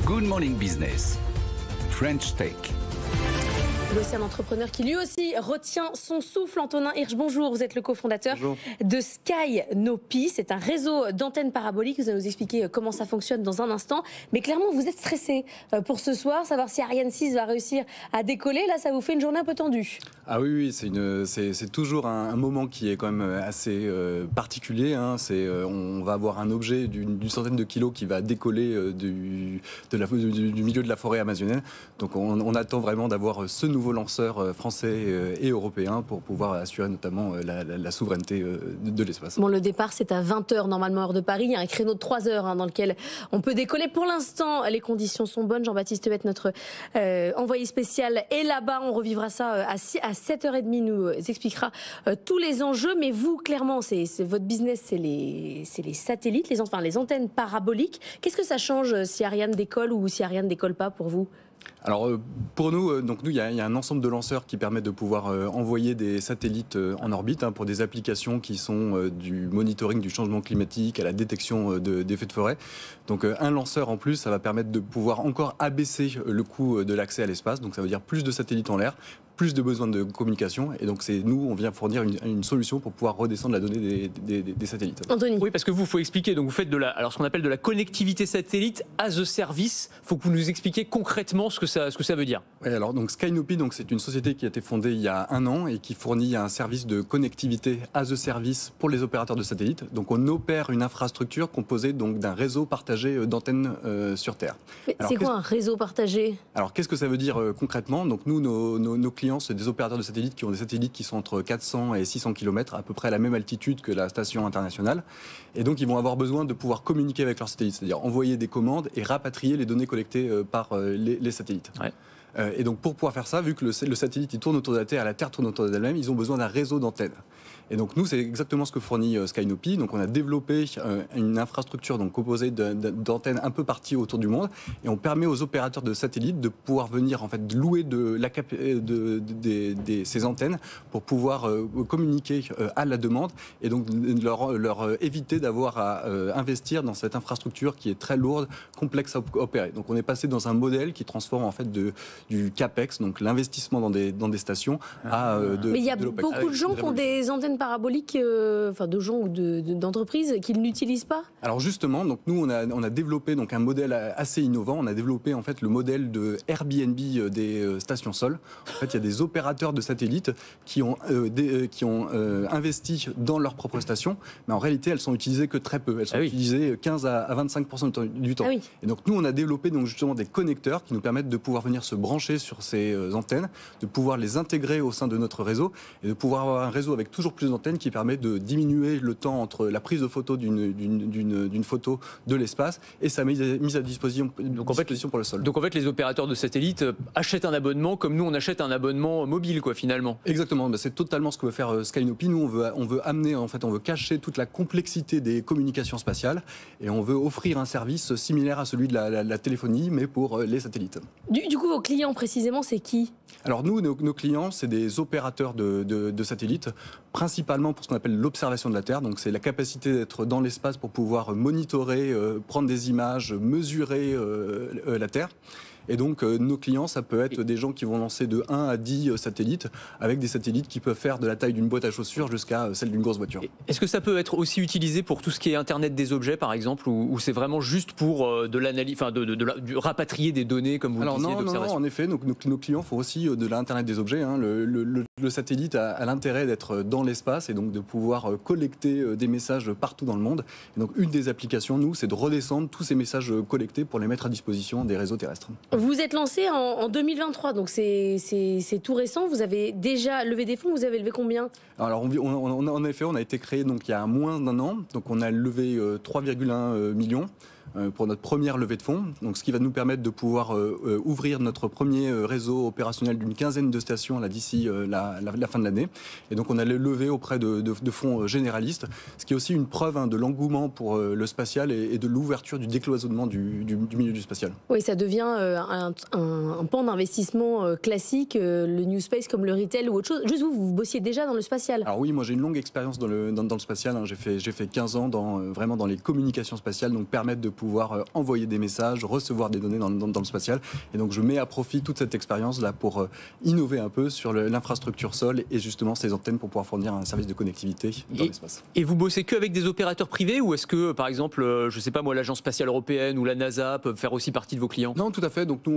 Good Morning Business, French Tech. C'est un entrepreneur qui lui aussi retient son souffle. Antonin Hirsch, bonjour. Vous êtes le cofondateur de Skynopi. C'est un réseau d'antennes paraboliques. Vous allez nous expliquer comment ça fonctionne dans un instant. Mais clairement, vous êtes stressé pour ce soir. Savoir si Ariane 6 va réussir à décoller. Là, ça vous fait une journée un peu tendue. Ah oui, c'est toujours un moment qui est quand même assez particulier. On va avoir un objet d'une centaine de kilos qui va décoller du milieu de la forêt amazonienne. Donc on attend vraiment d'avoir ce nouveau lanceur français et européen pour pouvoir assurer notamment la souveraineté de l'espace. Bon, le départ, c'est à 20h normalement, heure de Paris. Il y a un créneau de 3 heures dans lequel on peut décoller. Pour l'instant, les conditions sont bonnes. Jean-Baptiste Huette, notre envoyé spécial, est là-bas. On revivra ça à 7h30. Nous expliquera tous les enjeux. Mais vous, clairement, c'est votre business, c'est les satellites, les antennes paraboliques. Qu'est-ce que ça change si Ariane décolle ou si Ariane décolle pas pour vous ? Alors pour nous, il y a un ensemble de lanceurs qui permettent de pouvoir envoyer des satellites en orbite pour des applications qui sont du monitoring du changement climatique à la détection d'effets de forêt. Donc un lanceur en plus, ça va permettre de pouvoir encore abaisser le coût de l'accès à l'espace. Donc ça veut dire plus de satellites en l'air, plus de besoins de communication. Et donc on vient fournir une solution pour pouvoir redescendre la donnée des satellites. Anthony. Oui, parce que faut expliquer. Donc vous faites ce qu'on appelle de la connectivité satellite as a service. Il faut que vous nous expliquiez concrètement ce que ça veut dire. Oui, alors donc Skynopi, c'est une société qui a été fondée il y a 1 an et qui fournit un service de connectivité as a service pour les opérateurs de satellites. Donc on opère une infrastructure composée donc d'un réseau partagé d'antennes sur Terre. C'est quoi un réseau partagé ? Alors qu'est-ce que ça veut dire concrètement ? Donc nous, nos clients, c'est des opérateurs de satellites qui ont des satellites qui sont entre 400 et 600 km, à peu près à la même altitude que la station internationale. Et donc ils vont avoir besoin de pouvoir communiquer avec leurs satellites, c'est-à-dire envoyer des commandes et rapatrier les données collectées par les satellites. Ouais. Et donc pour pouvoir faire ça, vu que le satellite il tourne autour de la Terre, la Terre tourne autour d'elle-même, ils ont besoin d'un réseau d'antennes. Et donc nous, c'est exactement ce que fournit Skynopi. Donc on a développé une infrastructure composée d'antennes un peu parties autour du monde, et on permet aux opérateurs de satellites de pouvoir venir en fait louer ces antennes pour pouvoir communiquer à la demande, et donc leur éviter d'avoir à investir dans cette infrastructure qui est très lourde, complexe à opérer. Donc on est passé dans un modèle qui transforme en fait du CAPEX, donc l'investissement dans des stations, à de Mais il y a l'OPEX. beaucoup de gens qui ont des antennes paraboliques, de gens ou d'entreprises qui ne l'utilisent pas. Alors justement, donc nous on a développé un modèle assez innovant. On a développé en fait le modèle de Airbnb des stations sol. En fait, il y a des opérateurs de satellites qui ont investi dans leurs propres stations, mais en réalité elles sont utilisées que très peu. Elles sont utilisées 15 à 25% du temps. Ah oui. Et donc nous on a développé justement des connecteurs qui nous permettent de pouvoir venir se brancher sur ces antennes, de pouvoir les intégrer au sein de notre réseau et de pouvoir avoir un réseau avec toujours plus d'antennes qui permet de diminuer le temps entre la prise de photo d'une photo de l'espace et sa mise à disposition pour le sol. Donc en fait, les opérateurs de satellites achètent un abonnement comme nous on achète un abonnement mobile, finalement. Exactement, c'est totalement ce que veut faire Skynopi. Nous on veut amener, on veut cacher toute la complexité des communications spatiales, et on veut offrir un service similaire à celui de la téléphonie, mais pour les satellites. Du coup, vos clients précisément, c'est qui ? Alors nous, nos clients, c'est des opérateurs de satellites, principalement pour ce qu'on appelle l'observation de la Terre. Donc c'est la capacité d'être dans l'espace pour pouvoir monitorer, prendre des images, mesurer la Terre. Et donc nos clients, ça peut être des gens qui vont lancer de 1 à 10 satellites, avec des satellites qui peuvent faire de la taille d'une boîte à chaussures jusqu'à celle d'une grosse voiture. Est-ce que ça peut être aussi utilisé pour tout ce qui est Internet des objets, par exemple, ou c'est vraiment juste pour de l'analyse, du rapatrier des données, comme vous le disiez, d'observation ? Non, en effet, donc nos clients font aussi de l'Internet des objets. Le satellite a l'intérêt d'être dans l'espace et donc de pouvoir collecter des messages partout dans le monde. Et donc une des applications, nous, c'est de redescendre tous ces messages collectés pour les mettre à disposition des réseaux terrestres. Vous êtes lancé en 2023, donc c'est tout récent. Vous avez déjà levé des fonds. Vous avez levé combien ? Alors en effet, on a été créé il y a moins d'1 an. Donc on a levé 3,1 millions. Pour notre première levée de fonds, donc ce qui va nous permettre de pouvoir ouvrir notre premier réseau opérationnel d'une quinzaine de stations d'ici la fin de l'année. Et donc on a levé auprès de fonds généralistes, ce qui est aussi une preuve de l'engouement pour le spatial et de l'ouverture du décloisonnement du milieu du spatial. Oui, ça devient un pan d'investissement classique, le New Space comme le retail ou autre chose. Juste vous bossiez déjà dans le spatial. Alors oui, moi j'ai une longue expérience dans le spatial. J'ai fait 15 ans vraiment dans les communications spatiales, donc permettre de pouvoir pouvoir envoyer des messages, recevoir des données dans le spatial. Et donc je mets à profit toute cette expérience-là pour innover un peu sur l'infrastructure sol et justement ces antennes pour pouvoir fournir un service de connectivité dans l'espace. Et vous bossez qu'avec des opérateurs privés ou est-ce que, par exemple, je ne sais pas moi, l'Agence spatiale européenne ou la NASA peuvent faire aussi partie de vos clients? Non, tout à fait. Donc nous,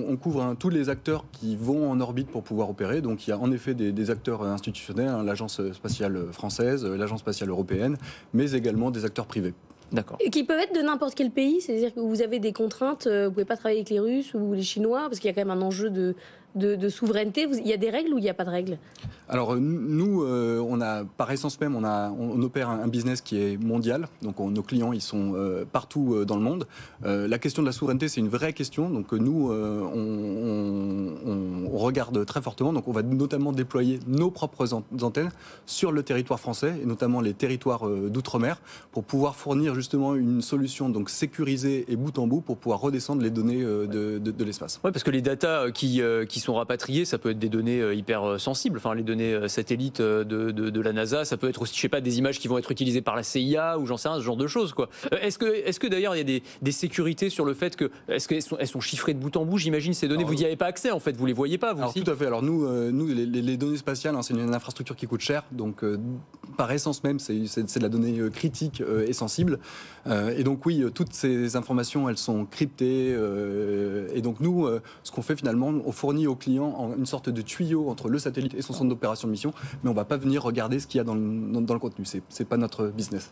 on couvre tous les acteurs qui vont en orbite pour pouvoir opérer. Donc il y a en effet des acteurs institutionnels, l'Agence spatiale française, l'Agence spatiale européenne, mais également des acteurs privés. D'accord. Qui peuvent être de n'importe quel pays, c'est-à-dire que vous avez des contraintes, vous ne pouvez pas travailler avec les Russes ou les Chinois, parce qu'il y a quand même un enjeu de souveraineté. Il y a des règles ou il n'y a pas de règles? Alors nous, on a, par essence même, on opère un business qui est mondial. Donc nos clients, ils sont partout dans le monde. La question de la souveraineté, c'est une vraie question. Donc nous, on regarde très fortement. Donc on va notamment déployer nos propres antennes sur le territoire français, et notamment les territoires d'outre-mer, pour pouvoir fournir justement une solution donc sécurisée et bout en bout pour pouvoir redescendre les données de l'espace. Oui, parce que les datas qui sont rapatriées, ça peut être des données hyper sensibles. Enfin, les données satellites de la NASA, ça peut être aussi, je sais pas, des images qui vont être utilisées par la CIA ou j'en sais rien, ce genre de choses, quoi. Est-ce que d'ailleurs il y a des sécurités sur le fait que est-ce qu'elles sont chiffrées de bout en bout? J'imagine ces données, vous n'y avez pas accès en fait, vous les voyez pas, vous aussi. Tout à fait. Alors nous les données spatiales, c'est une infrastructure qui coûte cher, donc par essence même, c'est de la donnée critique et sensible. Et donc oui, toutes ces informations, elles sont cryptées. Et donc nous, ce qu'on fait finalement, on fournit au client une sorte de tuyau entre le satellite et son centre d'opération de mission, mais on ne va pas venir regarder ce qu'il y a dans le contenu. C'est pas notre business.